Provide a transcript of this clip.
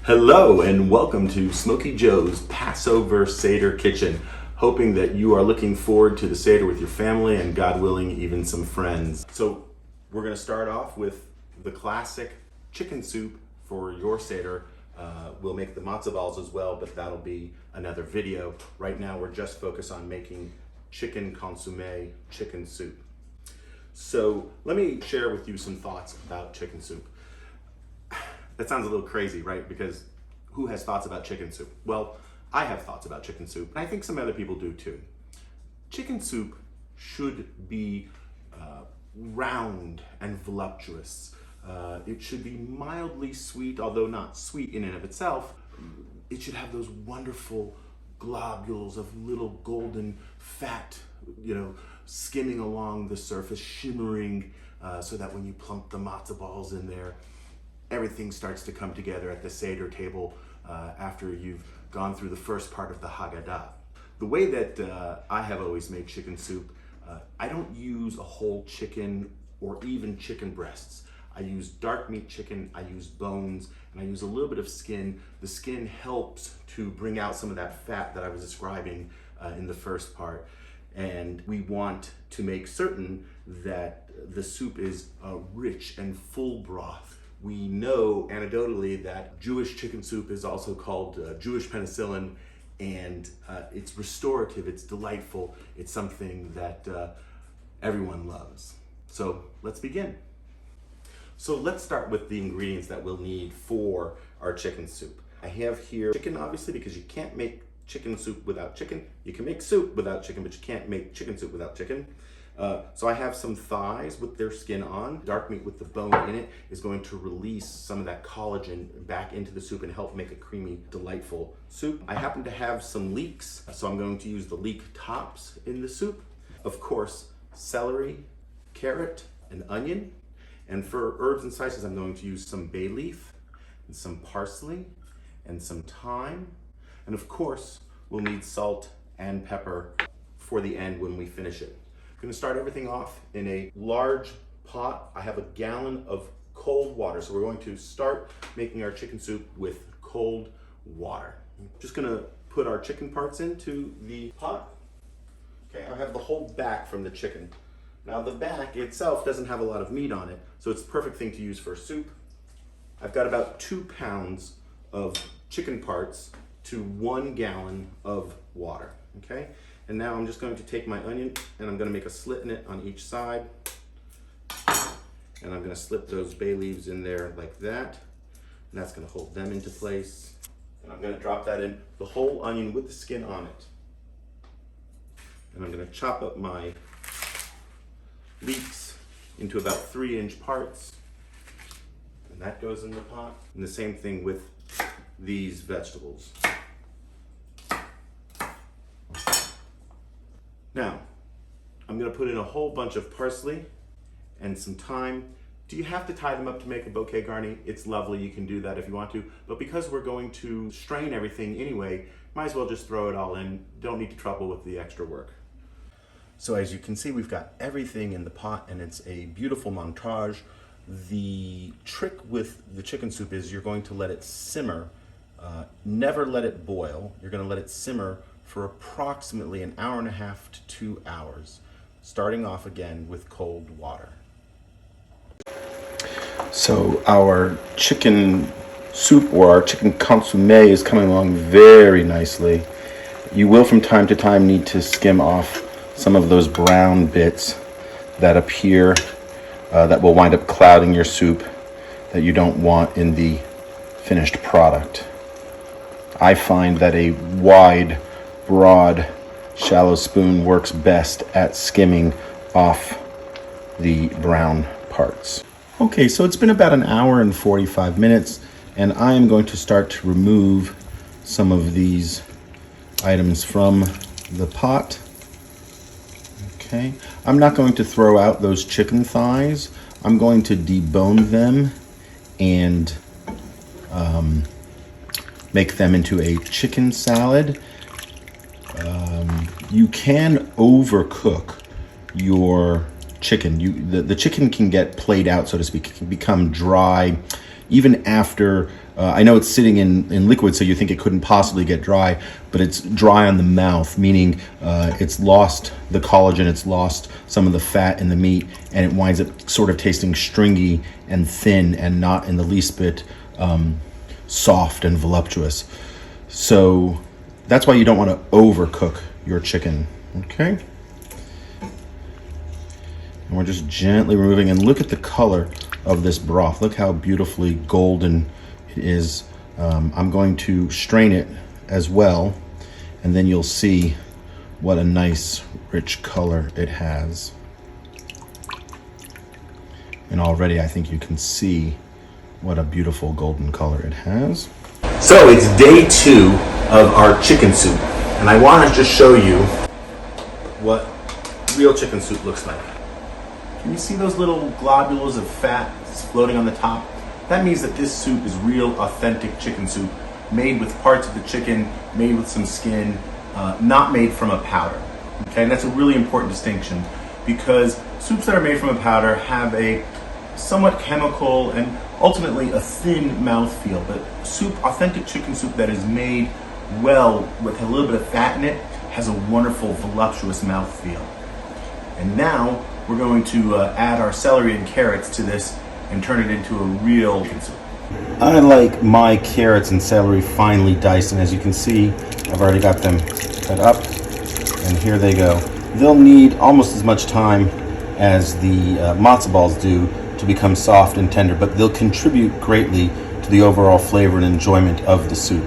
Hello and welcome to Smokey Joe's Passover Seder Kitchen. Hoping that you are looking forward to the Seder with your family and, God willing, even some friends. So we're going to start off with the classic chicken soup for your Seder. We'll make the matzo balls as well, but that'll be another video. Right now we're just focused on making chicken consommé chicken soup. So let me share with you some thoughts about chicken soup. That sounds a little crazy, right? Because who has thoughts about chicken soup? Well, I have thoughts about chicken soup, and I think some other people do too. Chicken soup should be round and voluptuous. It should be mildly sweet, although not sweet in and of itself. It should have those wonderful globules of little golden fat, skimming along the surface, shimmering, so that when you plunk the matzo balls in there, everything starts to come together at the Seder table after you've gone through the first part of the Haggadah. The way that I have always made chicken soup, I don't use a whole chicken or even chicken breasts. I use dark meat chicken, I use bones, and I use a little bit of skin. The skin helps to bring out some of that fat that I was describing in the first part. And we want to make certain that the soup is rich and full broth. We know anecdotally that Jewish chicken soup is also called Jewish penicillin, and it's restorative, it's delightful, it's something that everyone loves. So let's begin. So let's start with the ingredients that we'll need for our chicken soup. I have here chicken, obviously, because you can't make chicken soup without chicken. You can make soup without chicken, but you can't make chicken soup without chicken. So I have some thighs with their skin on. Dark meat with the bone in it is going to release some of that collagen back into the soup and help make a creamy, delightful soup. I happen to have some leeks, so I'm going to use the leek tops in the soup. Of course, celery, carrot, and onion. And for herbs and spices, I'm going to use some bay leaf, and some parsley, and some thyme. And of course, we'll need salt and pepper for the end when we finish it. I'm gonna start everything off in a large pot. I have a gallon of cold water. So we're going to start making our chicken soup with cold water. I'm just gonna put our chicken parts into the pot. Okay, I have the whole back from the chicken. Now the back itself doesn't have a lot of meat on it, so it's the perfect thing to use for soup. I've got about 2 pounds of chicken parts to 1 gallon of water, okay? And now I'm just going to take my onion and I'm going to make a slit in it on each side. And I'm going to slip those bay leaves in there like that. And that's going to hold them into place. And I'm going to drop that in, the whole onion with the skin on it. And I'm going to chop up my leeks into about 3-inch parts. And that goes in the pot. And the same thing with these vegetables. Now, I'm gonna put in a whole bunch of parsley and some thyme. Do you have to tie them up to make a bouquet garni? It's lovely, you can do that if you want to, but because we're going to strain everything anyway, might as well just throw it all in. Don't need to trouble with the extra work. So as you can see, we've got everything in the pot and it's a beautiful montage. The trick with the chicken soup is you're going to let it simmer. Never let it boil. You're gonna let it simmer for approximately 1.5 hours to 2 hours, starting off again with cold water. So our chicken soup or our chicken consommé is coming along very nicely. You will from time to time need to skim off some of those brown bits that appear that will wind up clouding your soup that you don't want in the finished product. I find that a wide, broad, shallow spoon works best at skimming off the brown parts. Okay, so it's been about 1 hour and 45 minutes, and I am going to start to remove some of these items from the pot. Okay, I'm not going to throw out those chicken thighs. I'm going to debone them and make them into a chicken salad. You can overcook your chicken. The chicken can get played out, so to speak. It can become dry even after I know it's sitting in liquid, so you think it couldn't possibly get dry, but it's dry on the mouth, meaning it's lost the collagen, it's lost some of the fat in the meat, and it winds up sort of tasting stringy and thin and not in the least bit soft and voluptuous. So that's why you don't want to overcook your chicken, okay? And we're just gently removing, and look at the color of this broth. Look how beautifully golden it is. I'm going to strain it as well, and then you'll see what a nice rich color it has. And already I think you can see what a beautiful golden color it has. So it's day 2 of our chicken soup, and I want to just show you what real chicken soup looks like. Can you see those little globules of fat floating on the top? That means that this soup is real, authentic chicken soup, made with parts of the chicken, made with some skin, not made from a powder. Okay, and that's a really important distinction, because soups that are made from a powder have a somewhat chemical and ultimately a thin mouthfeel. But soup, authentic chicken soup that is made well with a little bit of fat in it, has a wonderful, voluptuous mouthfeel. And now we're going to add our celery and carrots to this and turn it into a real chicken soup. I like my carrots and celery finely diced, and as you can see, I've already got them cut up, and here they go. They'll need almost as much time as the matzo balls do to become soft and tender, but they'll contribute greatly to the overall flavor and enjoyment of the soup.